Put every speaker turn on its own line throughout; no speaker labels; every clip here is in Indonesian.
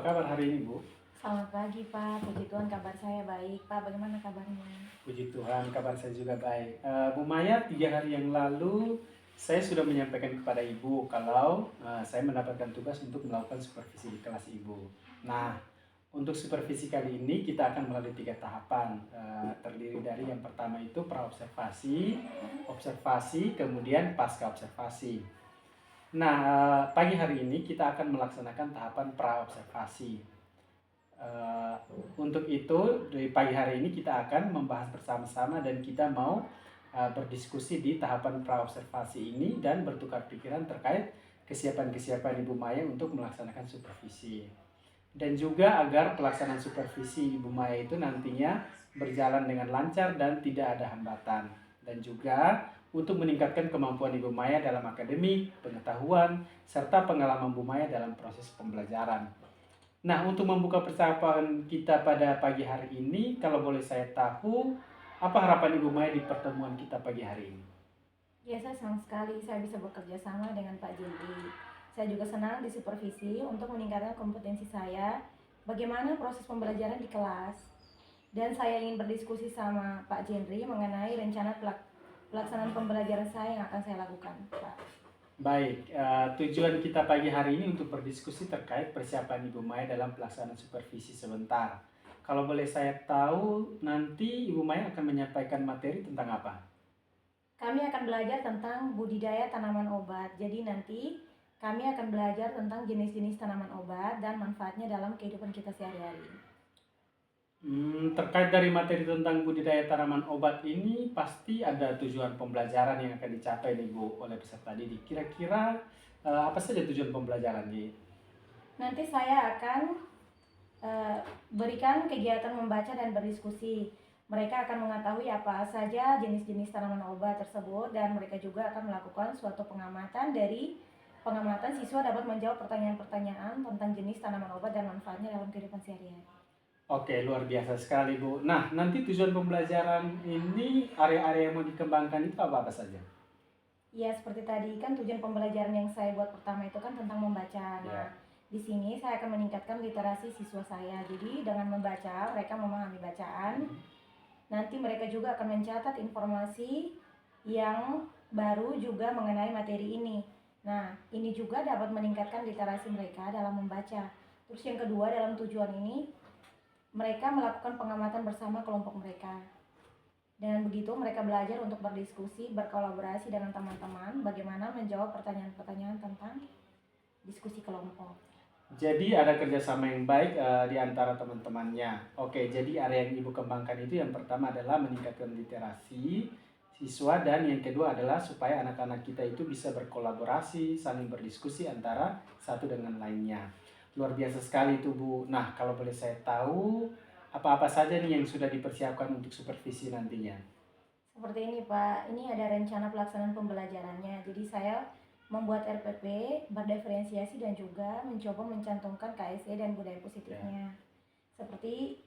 apa kabar hari ini, Bu?
Selamat pagi Pak, puji Tuhan kabar saya baik. Pak, bagaimana kabarnya?
Puji Tuhan, kabar saya juga baik. Bu Maya, 3 hari yang lalu saya sudah menyampaikan kepada Ibu kalau saya mendapatkan tugas untuk melakukan supervisi di kelas Ibu. Nah, untuk supervisi kali ini kita akan melalui 3 tahapan. Terdiri dari yang pertama itu praobservasi, observasi, kemudian pasca observasi. Nah, pagi hari ini kita akan melaksanakan tahapan praobservasi. Untuk itu di pagi hari ini kita akan membahas bersama-sama dan kita mau berdiskusi di tahapan praobservasi ini dan bertukar pikiran terkait kesiapan-kesiapan Ibu Maya untuk melaksanakan supervisi. Dan juga agar pelaksanaan supervisi Ibu Maya itu nantinya berjalan dengan lancar dan tidak ada hambatan. Dan juga untuk meningkatkan kemampuan Ibu Maya dalam akademik, pengetahuan, serta pengalaman Ibu Maya dalam proses pembelajaran. Nah, untuk membuka percakapan kita pada pagi hari ini, kalau boleh saya tahu, apa harapan Ibu Maya di pertemuan kita pagi hari ini?
Ya, saya senang sekali saya bisa bekerja sama dengan Pak Jendri. Saya juga senang disupervisi untuk meningkatkan kompetensi saya, bagaimana proses pembelajaran di kelas. Dan saya ingin berdiskusi sama Pak Jendri mengenai rencana pelaksanaan pembelajaran saya yang akan saya lakukan, Pak.
Baik, tujuan kita pagi hari ini untuk berdiskusi terkait persiapan Ibu Maya dalam pelaksanaan supervisi sebentar. Kalau boleh saya tahu, nanti Ibu Maya akan menyampaikan materi tentang apa?
Kami akan belajar tentang budidaya tanaman obat. Jadi nanti kami akan belajar tentang jenis-jenis tanaman obat dan manfaatnya dalam kehidupan kita sehari-hari.
Terkait dari materi tentang budidaya tanaman obat ini, pasti ada tujuan pembelajaran yang akan dicapai nih Bu oleh peserta didik. Kira-kira apa saja tujuan pembelajaran nih?
Nanti saya akan berikan kegiatan membaca dan berdiskusi. Mereka akan mengetahui apa saja jenis-jenis tanaman obat tersebut dan mereka juga akan melakukan suatu pengamatan. Dari pengamatan, siswa dapat menjawab pertanyaan-pertanyaan tentang jenis tanaman obat dan manfaatnya dalam kehidupan sehari-hari.
Oke, luar biasa sekali Bu. Nah, nanti tujuan pembelajaran ini, area-area yang mau dikembangkan itu apa-apa saja?
Ya, seperti tadi kan tujuan pembelajaran yang saya buat pertama itu kan tentang membaca. Nah, di sini saya akan meningkatkan literasi siswa saya. Jadi dengan membaca, mereka memahami bacaan. Nanti mereka juga akan mencatat informasi yang baru juga mengenai materi ini. Nah, ini juga dapat meningkatkan literasi mereka dalam membaca. Terus yang kedua, dalam tujuan ini mereka melakukan pengamatan bersama kelompok mereka. Dengan begitu mereka belajar untuk berdiskusi, berkolaborasi dengan teman-teman, bagaimana menjawab pertanyaan-pertanyaan tentang diskusi kelompok.
Jadi ada kerjasama yang baik di antara teman-temannya. Oke, jadi area yang Ibu kembangkan itu yang pertama adalah meningkatkan literasi siswa dan yang kedua adalah supaya anak-anak kita itu bisa berkolaborasi, saling berdiskusi antara satu dengan lainnya. Luar biasa sekali itu Bu. Nah, kalau boleh saya tahu, apa-apa saja nih yang sudah dipersiapkan untuk supervisi nantinya?
Seperti ini Pak, ini ada rencana pelaksanaan pembelajarannya. Jadi saya membuat RPP, berdiferensiasi dan juga mencoba mencantumkan KSE dan budaya positifnya. Seperti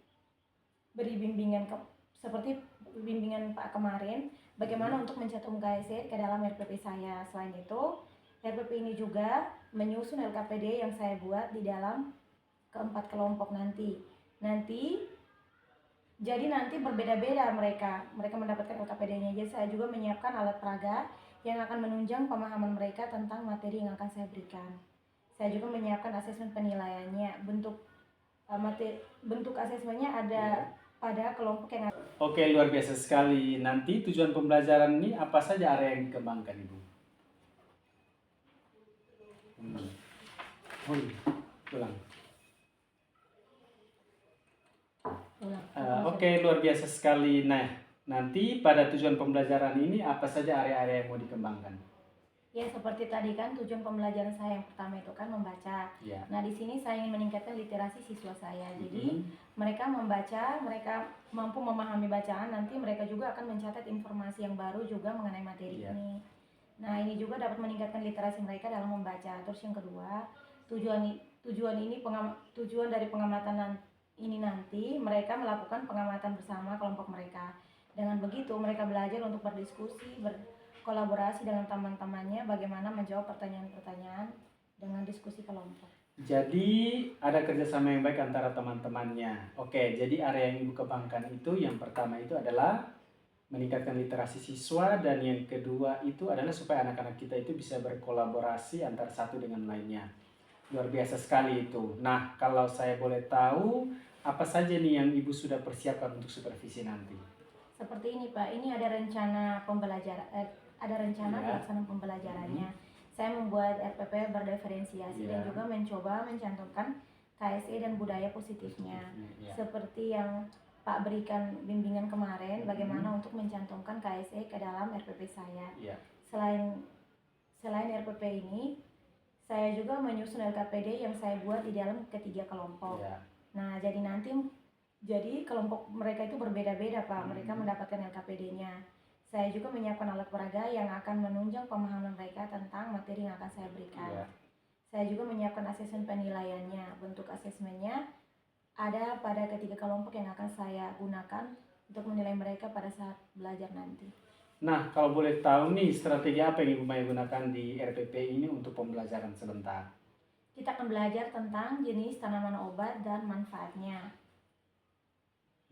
beri bimbingan seperti bimbingan Pak kemarin, bagaimana untuk mencantumkan KSE ke dalam RPP saya. Selain itu, RPP ini juga menyusun LKPD yang saya buat di dalam keempat kelompok nanti. Jadi nanti berbeda-beda mereka mendapatkan LKPD-nya. Jadi saya juga menyiapkan alat peraga yang akan menunjang pemahaman mereka tentang materi yang akan saya berikan. Saya juga menyiapkan asesmen penilaiannya. Bentuk asesmennya ada pada kelompok yang ada.
Oke, luar biasa sekali. Nanti tujuan pembelajaran ini apa saja area yang dikembangkan Ibu? Ulang. Oke, luar biasa sekali. Nah, nanti pada tujuan pembelajaran ini apa saja area-area yang mau dikembangkan?
Ya, seperti tadi kan tujuan pembelajaran saya yang pertama itu kan membaca.
Ya.
Nah, di sini saya ingin meningkatkan literasi siswa saya. Jadi mereka membaca, mereka mampu memahami bacaan, nanti mereka juga akan mencatat informasi yang baru juga mengenai materi ini. Nah, ini juga dapat meningkatkan literasi mereka dalam membaca. Terus yang kedua, tujuan dari pengamatan ini nanti mereka melakukan pengamatan bersama kelompok mereka. Dengan begitu mereka belajar untuk berdiskusi, berkolaborasi dengan teman-temannya, bagaimana menjawab pertanyaan-pertanyaan dengan diskusi kelompok.
Jadi ada kerjasama yang baik antara teman-temannya. Oke, jadi area yang Ibu kembangkan itu yang pertama itu adalah meningkatkan literasi siswa, dan yang kedua itu adalah supaya anak-anak kita itu bisa berkolaborasi antara satu dengan lainnya. Luar biasa sekali itu. Nah, kalau saya boleh tahu, apa saja nih yang Ibu sudah persiapkan untuk supervisi nanti?
Seperti ini Pak, ini ada rencana pembelajaran, ada rencana
Ya.
pelaksanaan pembelajarannya. Saya membuat RPP berdiferensiasi dan
Ya.
juga mencoba mencantumkan KSE dan budaya positifnya.
Ya.
Seperti yang Pak berikan bimbingan kemarin, bagaimana untuk mencantumkan KSE ke dalam RPP saya.
Ya.
Selain RPP ini, saya juga menyusun LKPD yang saya buat di dalam ketiga kelompok.
Ya.
Nah, jadi kelompok mereka itu berbeda-beda Pak, mereka mendapatkan LKPD-nya. Saya juga menyiapkan alat peraga yang akan menunjang pemahaman mereka tentang materi yang akan saya berikan.
Ya.
Saya juga menyiapkan asesmen penilaiannya. Bentuk asesmennya ada pada ketiga kelompok yang akan saya gunakan untuk menilai mereka pada saat belajar nanti.
Nah, kalau boleh tahu nih, strategi apa yang Ibu Maya gunakan di RPP ini untuk pembelajaran sebentar?
Kita akan belajar tentang jenis tanaman obat dan manfaatnya.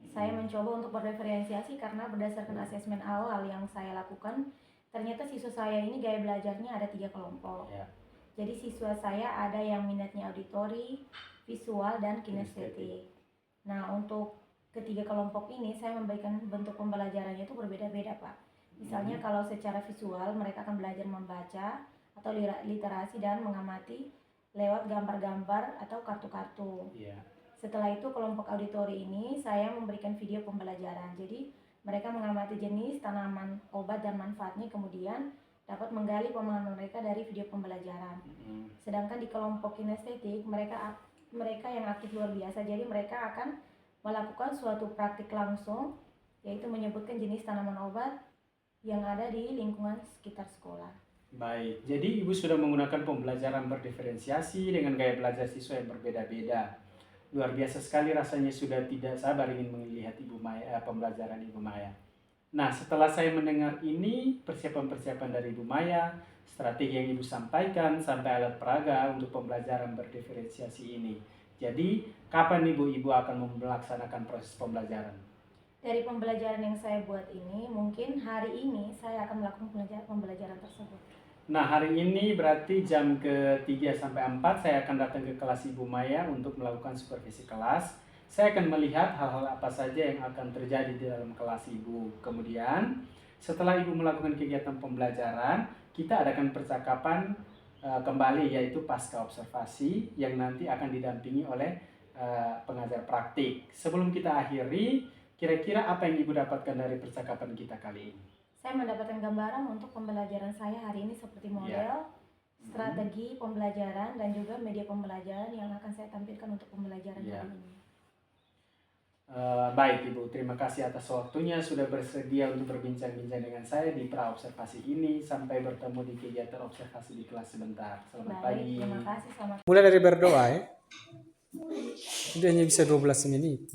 Saya mencoba untuk berdiferensiasi karena berdasarkan asesmen awal yang saya lakukan, ternyata siswa saya ini gaya belajarnya ada 3 kelompok.
Ya.
Jadi siswa saya ada yang minatnya auditori, visual, dan kinestetik. Nah, untuk ketiga kelompok ini saya memberikan bentuk pembelajarannya itu berbeda-beda Pak. Misalnya kalau secara visual mereka akan belajar membaca atau literasi dan mengamati lewat gambar-gambar atau kartu-kartu.
Ya.
Setelah itu kelompok auditori ini saya memberikan video pembelajaran. Jadi mereka mengamati jenis tanaman obat dan manfaatnya, kemudian dapat menggali pemahaman mereka dari video pembelajaran. Sedangkan di kelompok kinestetik mereka yang aktif luar biasa. Jadi mereka akan melakukan suatu praktik langsung, yaitu menyebutkan jenis tanaman obat yang ada di lingkungan sekitar sekolah.
Baik, jadi Ibu sudah menggunakan pembelajaran berdiferensiasi dengan gaya belajar siswa yang berbeda-beda. Luar biasa sekali, rasanya sudah tidak sabar ingin melihat pembelajaran Ibu Maya. Nah, setelah saya mendengar ini, persiapan-persiapan dari Ibu Maya, strategi yang Ibu sampaikan, sampai alat peraga untuk pembelajaran berdiferensiasi ini. Jadi, kapan Ibu akan melaksanakan proses pembelajaran?
Dari pembelajaran yang saya buat ini, mungkin hari ini saya akan melakukan pembelajaran tersebut.
Nah, hari ini berarti jam ke-3 sampai 4 saya akan datang ke kelas Ibu Maya untuk melakukan supervisi kelas. Saya akan melihat hal-hal apa saja yang akan terjadi di dalam kelas Ibu. Kemudian, setelah Ibu melakukan kegiatan pembelajaran, kita adakan percakapan kembali, yaitu pasca observasi yang nanti akan didampingi oleh pengajar praktik. Sebelum kita akhiri, kira-kira apa yang Ibu dapatkan dari percakapan kita kali ini?
Saya mendapatkan gambaran untuk pembelajaran saya hari ini seperti model, strategi pembelajaran, dan juga media pembelajaran yang akan saya tampilkan untuk pembelajaran hari ini.
Baik Ibu, terima kasih atas waktunya sudah bersedia untuk berbincang-bincang dengan saya di pra-observasi ini. Sampai bertemu di kegiatan observasi di kelas sebentar. Selamat pagi.
Terima kasih, selamat.
Mulai dari berdoa ya. Itu hanya bisa 12 menit.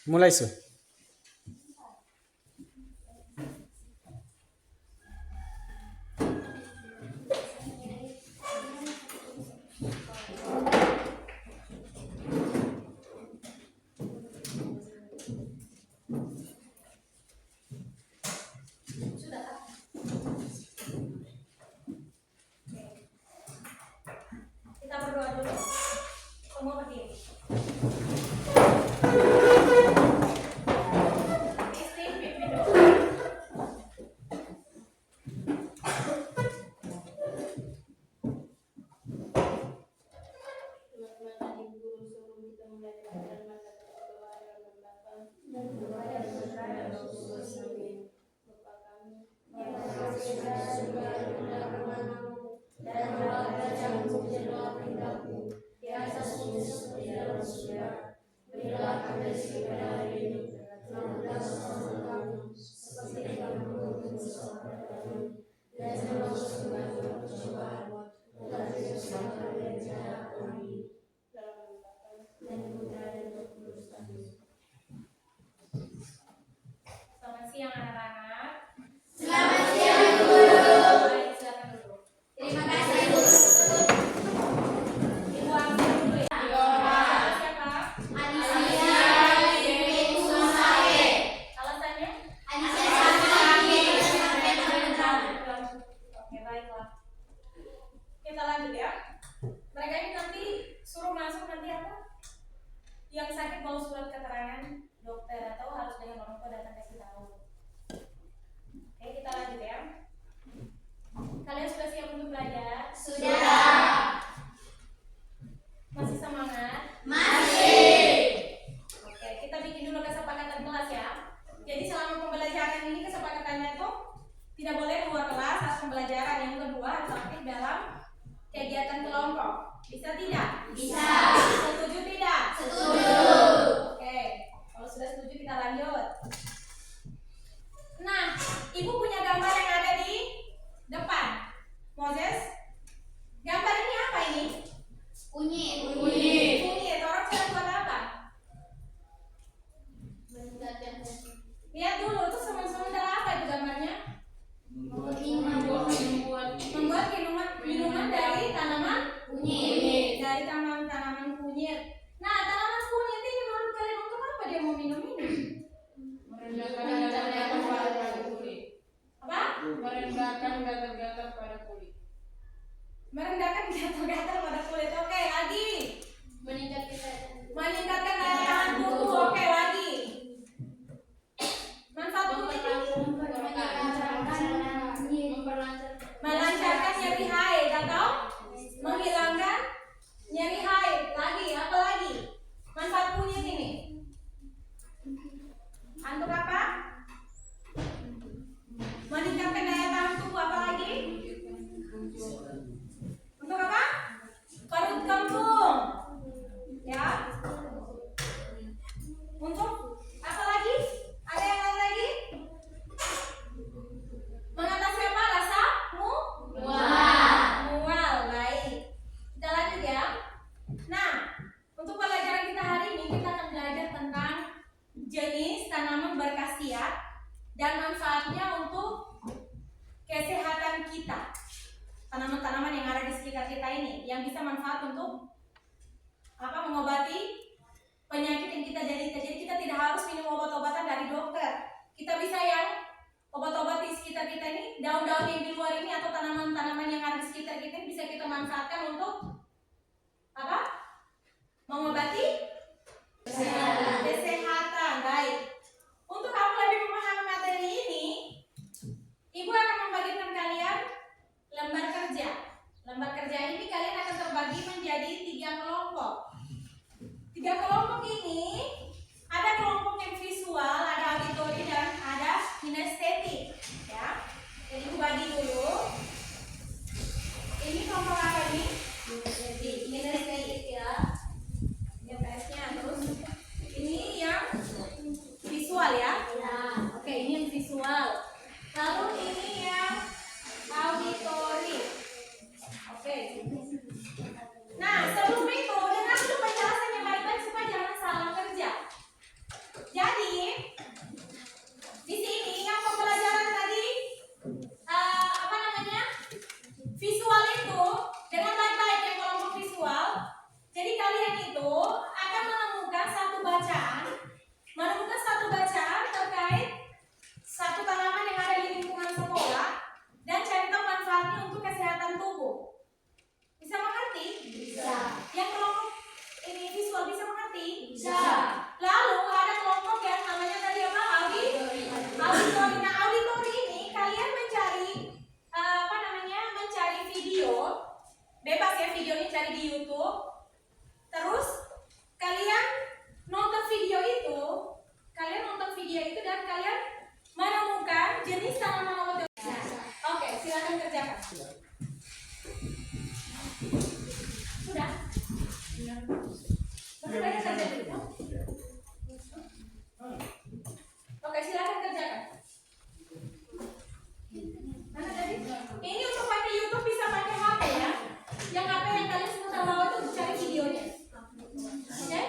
Mulai so.
Kita berdoa dulu. Semua berdiri. Selamat siang anak-anak. Selamat siang guru. Baik, silakan dulu. Terima kasih. Tidak boleh keluar kelas saat pembelajaran. Yang kedua, harus aktif dalam kegiatan kelompok. Bisa tidak?
Bisa.
Setuju tidak?
Setuju.
Oke, kalau sudah setuju kita lanjut. Nah, ibu punya gambar yang ada di depan. Moses, gambar ini apa ini?
Kunyit.
Kunyit. Orang sudah buat apa? Lihat dulu, itu sementara apa itu gambarnya? Membuat minuman dari tanaman
Kunyit.
Dari tanaman kunyit. Nah, tanaman kunyit ini menurut kalian untuk apa dia mau minum ini?
Merendahkan gatal-gatal pada kulit.
Apa?
Merendahkan gatal-gatal pada kulit.
Merendahkan gatal-gatal pada kulit. Oke, lagi. Meningkatkan daya tahan tubuh. Oke, lagi. Manfaat kunyit ini melancarkan nyeri haid atau menghilangkan nyeri haid. Lagi, apa lagi? Manfaat kunyit ini untuk apa? Meningkatkan daya tahan tubuh. Apa lagi? Untuk apa? Perut kembung. Ya. Untuk apa lagi? Ada yang lain lagi? Mengatasi apa? Rasa mual. Baik. Kita lanjut ya. Nah, untuk pelajaran kita hari ini kita akan belajar tentang jenis tanaman berkhasiat dan manfaatnya untuk kesehatan kita. Tanaman-tanaman yang ada di sekitar kita ini yang bisa manfaat untuk apa? Mengobati penyakit yang kita derita. Jadi kita tidak harus minum obat-obatan dari dokter. Kita bisa yang obat-obat di sekitar kita ini, daun-daun yang di luar ini atau tanaman-tanaman yang ada di sekitar kita ini bisa kita manfaatkan untuk apa? Mengobati kesehatan. Baik. Untuk kamu lebih memahami materi ini, Ibu akan membagikan kalian lembar kerja. Lembar kerja ini kalian akan terbagi menjadi 3 kelompok. 3 kelompok ini ada kelompok yang visual, ada auditori dan ada kinestetik. Ya. Jadi Ibu bagi dulu. Ini kelompok apa ini? Kinestetik ya. PS-nya terus. Ini yang visual ya. Oke, ini yang visual. Lalu ini yang auditori. Oke. Nah, sebelum itu dengar dulu penjelasannya baik-baik supaya jangan salah kerja. Jadi, di sini yang pembelajaran tadi apa namanya? Visual itu dengan baik-baik yang kelompok visual. Jadi kalian itu akan menemukan satu bacaan terkait satu tanaman yang ada di lingkungan sekolah dan cari tahu manfaatnya untuk kesehatan tubuh. Bisa mengerti?
Bisa.
Yang kelompok ini visual bisa mengerti?
Bisa.
Lalu ada kelompok yang namanya tadi apa? Auditori. Nah, auditori ini kalian mencari mencari video. Bebas ya videonya cari di YouTube. Terus kalian nonton video itu dan kalian menemukan jenis tanaman auditori. Oke, silakan kerjakan. Sudah? Bagaimana kerja dulu? Oke, silakan kerjakan. Mana tadi? Ini untuk pakai YouTube bisa pakai HP ya. Yang HP yang kalian sebentar bawa itu untuk cari videonya. Oke?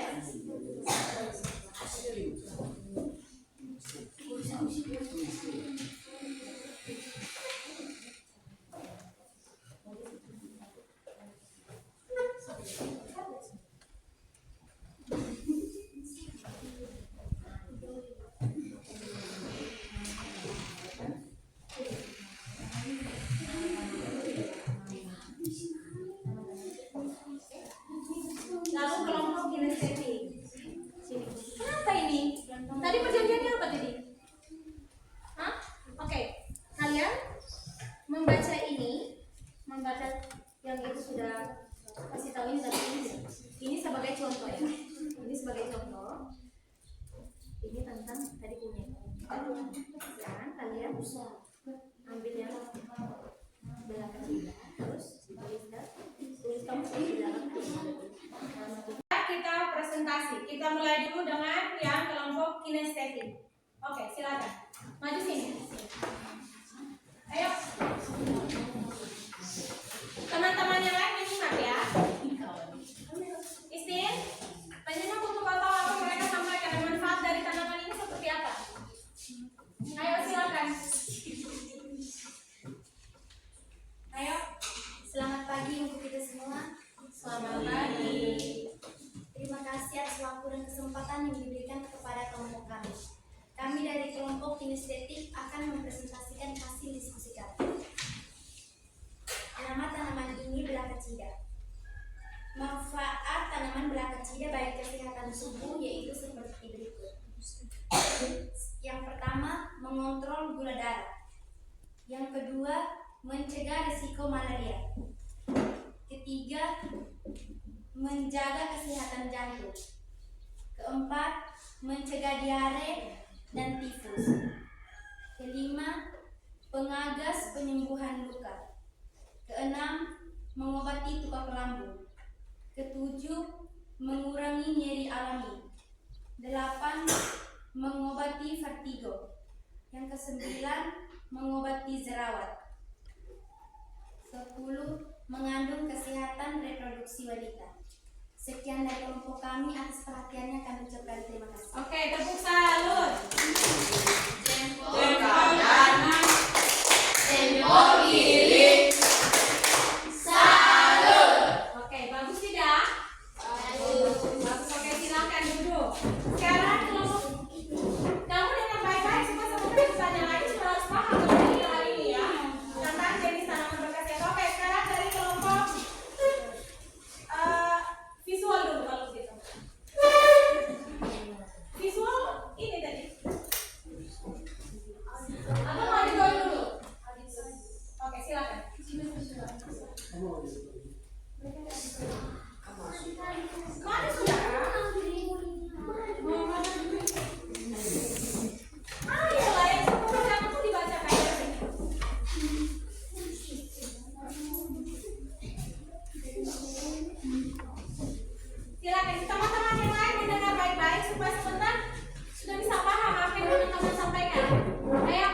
Kedua, mencegah risiko malaria. Ketiga, menjaga kesehatan jantung. Keempat, mencegah diare dan tifus. Kelima, pengagas penyembuhan luka. Keenam, mengobati tukak lambung. Ketujuh, mengurangi nyeri alami. 8, mengobati vertigo. Yang kesembilan, mengobati jerawat. 10, mengandung kesehatan reproduksi wanita. Sekian dari kelompok kami, atas perhatiannya kami ucapkan terima kasih.
Oke, tepuk salut.
Jempol kanan, jempol kiri.
Oke, bagus tidak? Bagus. Oke, silakan duduk. Sekarang kamu dengar baik-baik supaya semuanya bertanya lagi sudah harus paham hari ini ya tentang jenis tanaman berkhasiat. Oke, sekarang dari kelompok visual dulu kalau begitu. Visual ini tadi. Atau mau dibawa dulu? Oke, silakan. Mana sudah? Ya lah, yang sepuluh kamu tuh dibacakan ya. Silakan teman-teman yang lain mendengar baik-baik supaya sebentar sudah bisa paham apa yang teman-teman sampaikan. Ayo.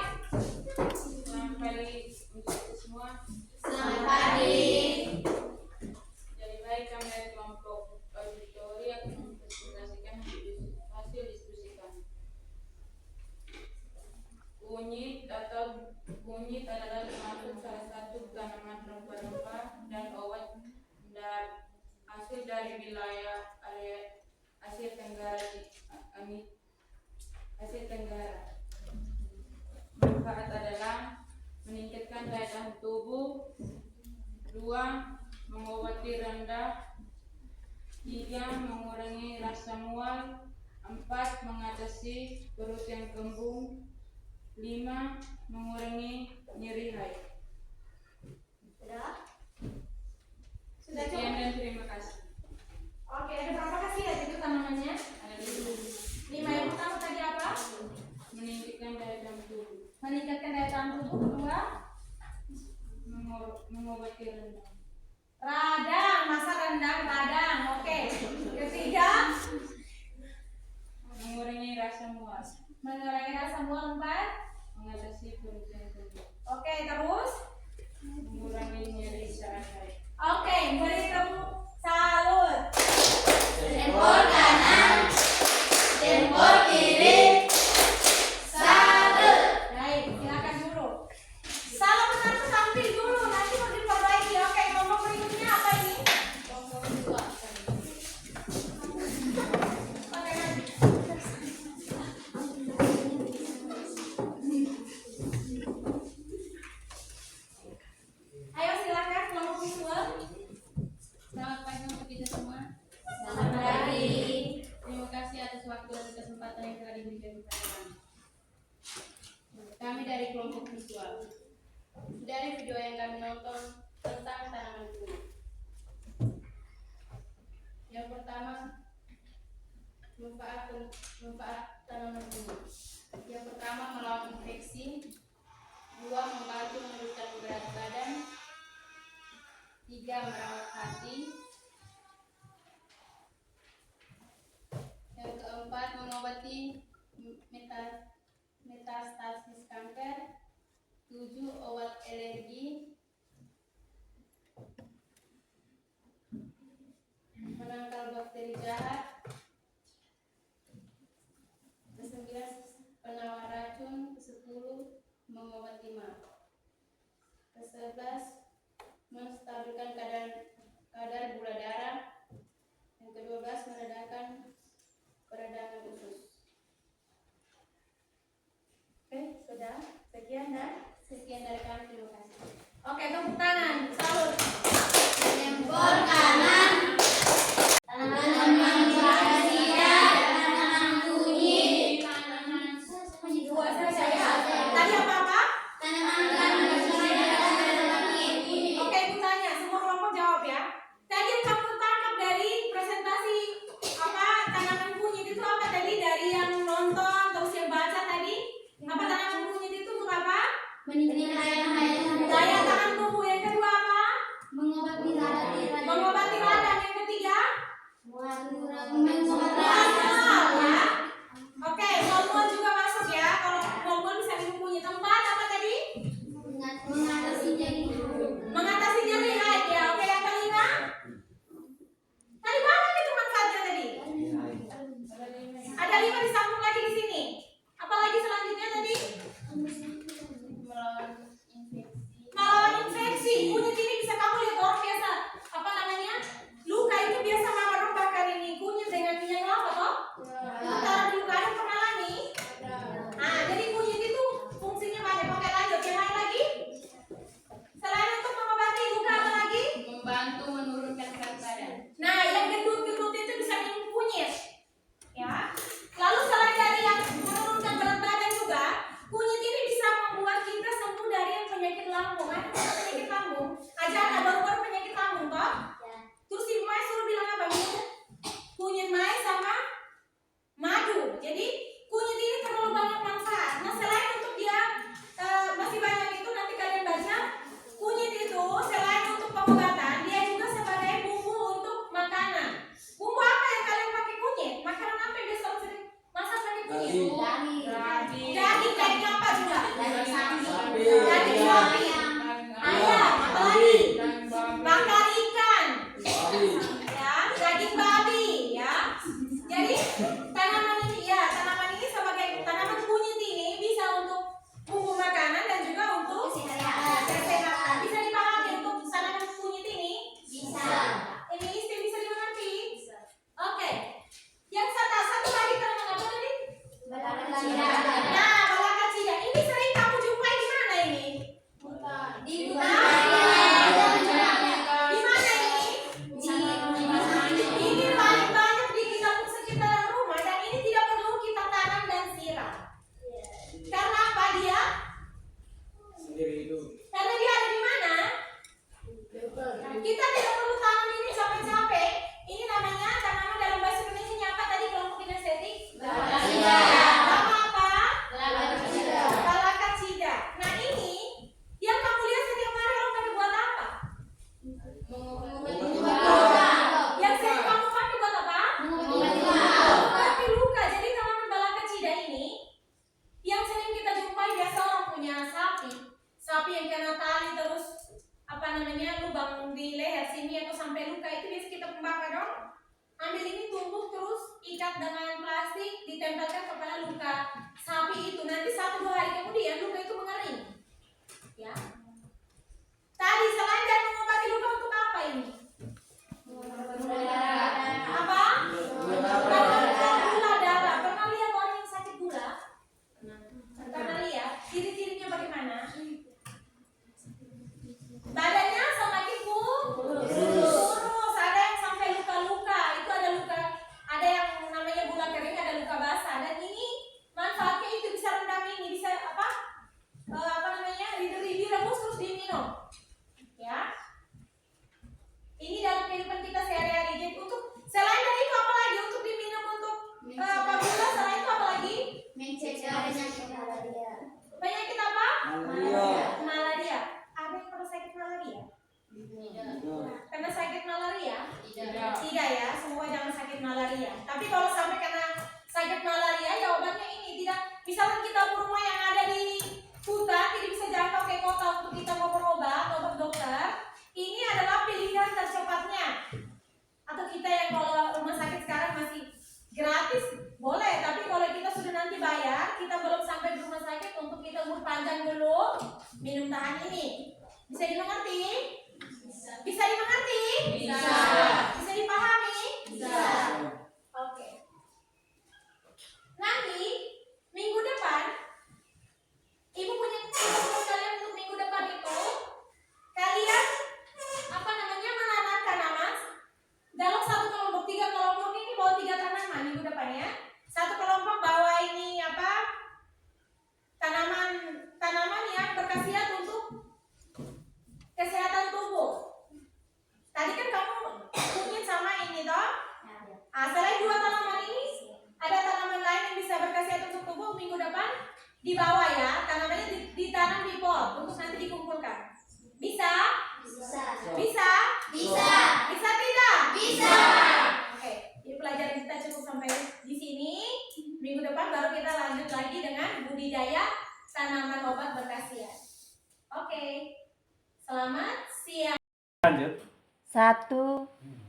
Selamat pagi untuk semua.
Selamat pagi.
Jadi baik kami dari kelompok auditori akan mempresentasikan hasil diskusikan. Kunyit adalah termasuk salah satu tanaman rempah-rempah dan obat dan hasil dari wilayah area Asia Tenggara. Manfaat adalah meningkatkan daya tahan tubuh. 2, mengobati rendah. 3, mengurangi rasa mual. 4, mengatasi perut yang kembung. 5, mengurangi nyeri haid.
Sudah
Sekian
cukup.
dan terima kasih.
Oke, ada berapa khasiat itu tanamannya?
Ada dulu
5 yang pertama tadi apa?
meningkatkan daya tahan tubuh,
Meningkatkan daya tahan tubuh. 2,
mengobati rendang,
radang, masa rendang, radang. Oke. 3,
mengurangi rasa mual,
mengurangi rasa mual. 4,
mengatasi perut yang kembung,
oke, terus.
mengurangi nyeri saat haid.
Oke, beri tepuk salut.
Jempol kanan, jempol kiri.
Baik, silakan dulu. Salah benar tuh tampil dulu, nanti mau diperbaiki. Oke, kelompok berikutnya apa ini? Oke, nanti. Ayo silakan kelompok visual.
Selamat pagi untuk kita semua.
Selamat pagi.
Terima kasih atas waktu dan kesempatan yang telah diberikan kepada kami. Kami dari kelompok visual. Dari video yang kami nonton tentang tanaman kunyit. Yang pertama, manfaat tanaman kunyit. Yang pertama, melawan infeksi. 2, membantu menurunkan berat badan. 3, merawat hati. Yang keempat, mengobati metastasis kanker. 7, obat alergi. Menangkal bakteri jahat. 9, penawar racun. 10, mengobati mah. 11, menstabilkan kadar gula darah. Yang ke-12, meredakan peradangan usus.
Oke, sudah. Sekian dan
Sekian dari kami, terima kasih.
oke, tepuk tangan. Salut.
Jempol kanan, tanaman berkhasiat, tanaman kunyit.
Dua saja ya. Tadi apa-apa?
Tanaman berkhasiat.
lambung, ada penyakit lambung. Aja anak baru-baru penyakit lambung toh. Terus Ibu Maya suruh bilang apa? Kunyit Maya sama madu. Jadi kunyit ini terlalu banyak manfaat. Nah selain untuk dia masih banyak itu nanti kalian baca kunyit itu selain untuk pengobatan dia juga sebagai bumbu untuk makanan. Bumbu apa yang kalian pakai kunyit? Makanan apa yang biasa sering masak pakai kunyit? Daging apa juga? Daging sapi, ayam, apalagi? Bakar ikan, ya, daging babi, ya. Jadi tanaman ini sebagai tanaman kunyit ini bisa untuk bumbu makanan dan juga untuk kesehatan. Bisa dipahami untuk tanaman kunyit ini?
Bisa.
Ini istilah bisa dimengerti? Oke. Yang satu lagi tanaman apa tadi? Nah, balakacida. Ini sering kamu jumpai di mana ini?
Di
Di mana ini? Ini paling banyak di kampung sekitar rumah dan ini tidak perlu kita tanam dan siram. Karena apa dia? Karena dia ada di mana? Kita tidak perlu tanam ini capek-capek. Ini namanya tanaman dalam bahasa Indonesia apa tadi kelompok kinestetik? Nama apa? Balakacida. Nah ini yang kamu lihat setiap hari orang pakai buat apa? Yang sering kamu pakai buat apa? Mengobati luka. Jadi tanaman balakacida ini yang sering kita jumpai biasa orang punya sapi yang kena tali terus lubang di leher sini atau sampai luka itu biasa kita pembakar dong. Ambil ini tumbuk terus ikat dengan plastik ditempelkan kepada luka sapi itu, nanti 1-2 hari kemudian luka itu mengering. Ya. Tadi selain dari mengobati luka untuk apa ini? Apa? Gula darah. Pernah lihat orang yang sakit gula? Pernah lihat? Ciri-cirinya bagaimana? Badannya semakin kurus. Ada yang sampai luka-luka. Itu ada luka. Ada yang namanya gula kering, ada luka basah. Dan ini manfaatnya itu bisa rendam ini, bisa apa namanya? Direbus terus diminum. Ya. Ini dalam kehidupan kita sehari-hari. Jadi untuk selain dari itu apa lagi untuk diminum untuk gula? Selain itu apa lagi?
Mencegah malaria.
Penyakit apa? Malaria. Ada yang pernah sakit malaria? Karena sakit malaria? Tidak ya, semua jangan sakit malaria. Tapi kalau sampai kena sakit malaria, ya obatnya ini tidak. Misalnya kita rumah yang ada di hutan, tidak bisa jangkau ke kota untuk kita mau berobat, obat dokter. Ini adalah pilihan tercepatnya. Atau kita yang kalau rumah sakit sekarang masih gratis, boleh. Tapi kalau kita sudah nanti bayar, kita belum sampai di rumah sakit untuk kita umur panjang dulu, minum tahan ini. Bisa dimengerti? Bisa dimengerti? Bisa dipahami? Oke. Nanti minggu depan, ibu punya tugas kalian untuk minggu depan itu, kalian menanam tanaman dalam satu kelompok. 3 kelompok ini bawa 3 tanaman minggu depan ya. Satu kelompok bawa ini tanaman yang berkhasiat untuk kesehatan tubuh. Tadi kan kamu mungkin sama ini toh. Selain 2 tanaman ini, ada tanaman lain yang bisa berkhasiat untuk tubuh. Minggu depan dibawa ya, tanamannya ditanam di pot untuk nanti dikumpulkan. Bisa? Bisa? Bisa tidak?
Bisa.
Oke, jadi pelajaran kita cukup sampai di sini. Minggu depan baru kita lanjut lagi dengan budidaya tanaman obat berkhasiat. Oke, selamat siang.
Lanjut.
1,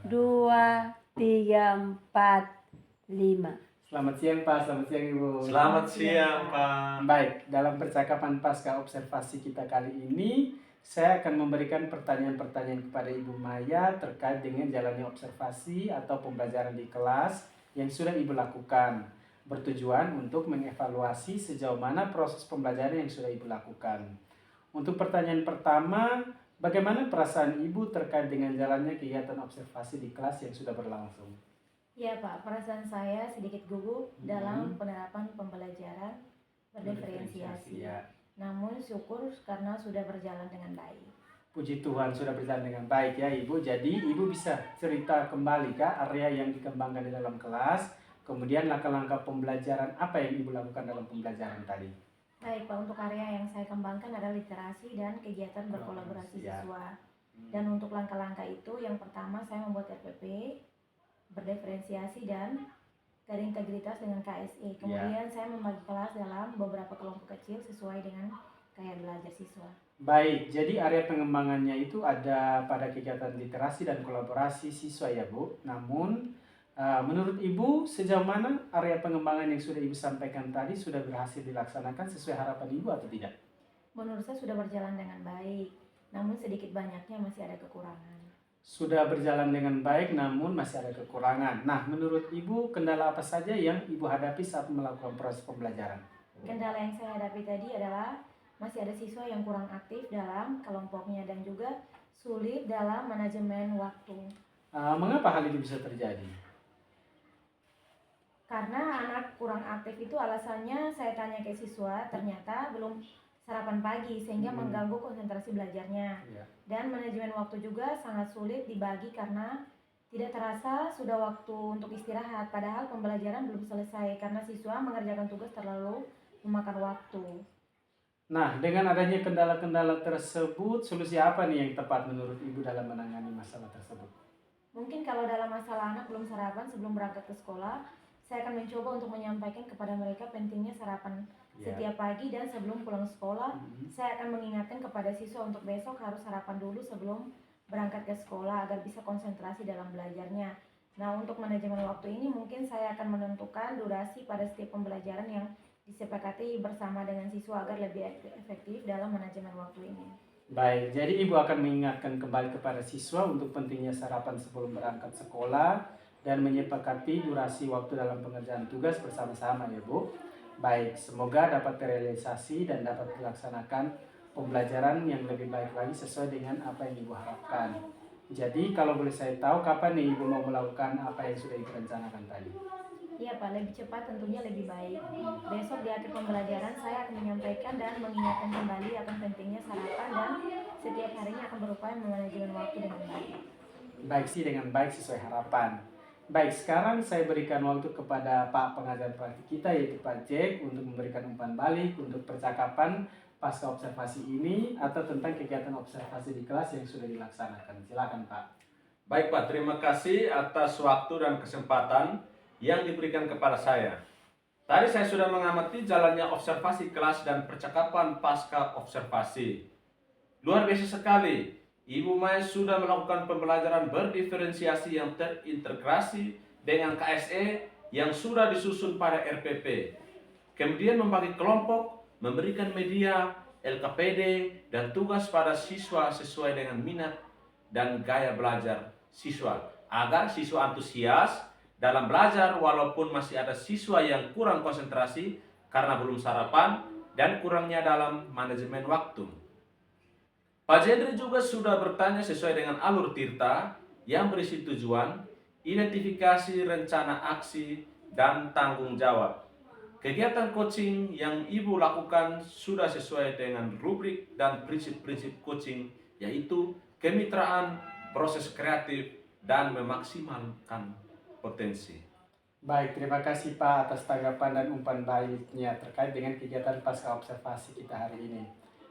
2, 3, 4, 5.
Selamat siang Pak, selamat siang Ibu.
Selamat siang, Pak.
Baik, dalam percakapan pasca observasi kita kali ini, saya akan memberikan pertanyaan-pertanyaan kepada Ibu Maya terkait dengan jalannya observasi atau pembelajaran di kelas yang sudah Ibu lakukan, bertujuan untuk mengevaluasi sejauh mana proses pembelajaran yang sudah Ibu lakukan. Untuk pertanyaan pertama, bagaimana perasaan Ibu terkait dengan jalannya kegiatan observasi di kelas yang sudah berlangsung?
Ya Pak, perasaan saya sedikit gugup dalam penerapan pembelajaran berdiferensiasi.
Ya.
Namun syukur karena sudah berjalan dengan baik.
Puji Tuhan sudah berjalan dengan baik ya Ibu. Jadi Ibu bisa cerita kembali Kak area yang dikembangkan di dalam kelas, kemudian langkah-langkah pembelajaran apa yang Ibu lakukan dalam pembelajaran tadi?
Baik Pak, untuk area yang saya kembangkan adalah literasi dan kegiatan berkolaborasi
Ya.
siswa. Dan untuk langkah-langkah itu, yang pertama saya membuat RPP, berdiferensiasi dan berintegritas dengan KSE. Kemudian saya membagi kelas dalam beberapa kelompok kecil sesuai dengan gaya belajar siswa.
Baik, jadi area pengembangannya itu ada pada kegiatan literasi dan kolaborasi siswa ya Bu. Namun menurut Ibu sejauh mana area pengembangan yang sudah Ibu sampaikan tadi sudah berhasil dilaksanakan sesuai harapan Ibu atau tidak?
Menurut saya sudah berjalan dengan baik, namun sedikit banyaknya masih ada kekurangan.
Sudah berjalan dengan baik namun masih ada kekurangan. Nah, menurut Ibu kendala apa saja yang Ibu hadapi saat melakukan proses pembelajaran?
Kendala yang saya hadapi tadi adalah masih ada siswa yang kurang aktif dalam kelompoknya dan juga sulit dalam manajemen waktu.
Mengapa hal itu bisa terjadi?
Karena anak kurang aktif itu alasannya saya tanya ke siswa ternyata belum sarapan pagi sehingga mengganggu konsentrasi belajarnya.
Ya.
Dan manajemen waktu juga sangat sulit dibagi karena tidak terasa sudah waktu untuk istirahat padahal pembelajaran belum selesai karena siswa mengerjakan tugas terlalu memakan waktu.
Nah, dengan adanya kendala-kendala tersebut, solusi apa nih yang tepat menurut Ibu dalam menangani masalah tersebut?
Mungkin kalau dalam masalah anak belum sarapan sebelum berangkat ke sekolah, saya akan mencoba untuk menyampaikan kepada mereka pentingnya sarapan setiap pagi dan sebelum pulang sekolah. Saya akan mengingatkan kepada siswa untuk besok harus sarapan dulu sebelum berangkat ke sekolah agar bisa konsentrasi dalam belajarnya. Nah, untuk manajemen waktu ini mungkin saya akan menentukan durasi pada setiap pembelajaran yang disepakati bersama dengan siswa agar lebih efektif dalam manajemen waktu ini.
Baik, jadi Ibu akan mengingatkan kembali kepada siswa untuk pentingnya sarapan sebelum berangkat sekolah dan menyepakati durasi waktu dalam pengerjaan tugas bersama-sama ya Bu. Baik, semoga dapat terrealisasi dan dapat dilaksanakan pembelajaran yang lebih baik lagi sesuai dengan apa yang Ibu harapkan. Jadi kalau boleh saya tahu kapan nih Ibu mau melakukan apa yang sudah Ibu rencanakan tadi?
Iya Pak, lebih cepat tentunya lebih baik. Besok di akhir pembelajaran saya akan menyampaikan dan mengingatkan kembali akan pentingnya sarapan dan setiap harinya akan berupaya memanajemen waktu dengan baik.
Baik sih, dengan baik sesuai harapan. Baik, sekarang saya berikan waktu kepada Pak pengajar praktik kita yaitu Pak Jack untuk memberikan umpan balik untuk percakapan pasca observasi ini atau tentang kegiatan observasi di kelas yang sudah dilaksanakan. Silakan Pak.
Baik Pak, terima kasih atas waktu dan kesempatan yang diberikan kepada saya. Tadi saya sudah mengamati jalannya observasi kelas dan percakapan pasca observasi. Luar biasa sekali. Ibu Mai sudah melakukan pembelajaran berdiferensiasi yang terintegrasi dengan KSE yang sudah disusun pada RPP. Kemudian membagi kelompok, memberikan media, LKPD, dan tugas pada siswa sesuai dengan minat dan gaya belajar siswa. Agar siswa antusias dalam belajar walaupun masih ada siswa yang kurang konsentrasi karena belum sarapan dan kurangnya dalam manajemen waktu. Pak Jendri juga sudah bertanya sesuai dengan alur Tirta yang berisi tujuan, identifikasi rencana aksi, dan tanggung jawab. Kegiatan coaching yang Ibu lakukan sudah sesuai dengan rubrik dan prinsip-prinsip coaching, yaitu kemitraan, proses kreatif, dan memaksimalkan potensi.
Baik, terima kasih Pak atas tanggapan dan umpan baliknya terkait dengan kegiatan pasca observasi kita hari ini.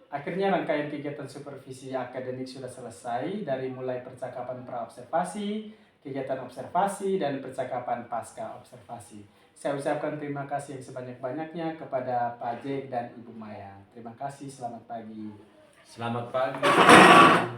Akhirnya rangkaian kegiatan supervisi akademik sudah selesai dari mulai percakapan pra-observasi, kegiatan observasi, dan percakapan pasca observasi. Saya ucapkan terima kasih yang sebanyak-banyaknya kepada Pak Jack dan Ibu Maya. Terima kasih, selamat pagi.
Selamat pagi.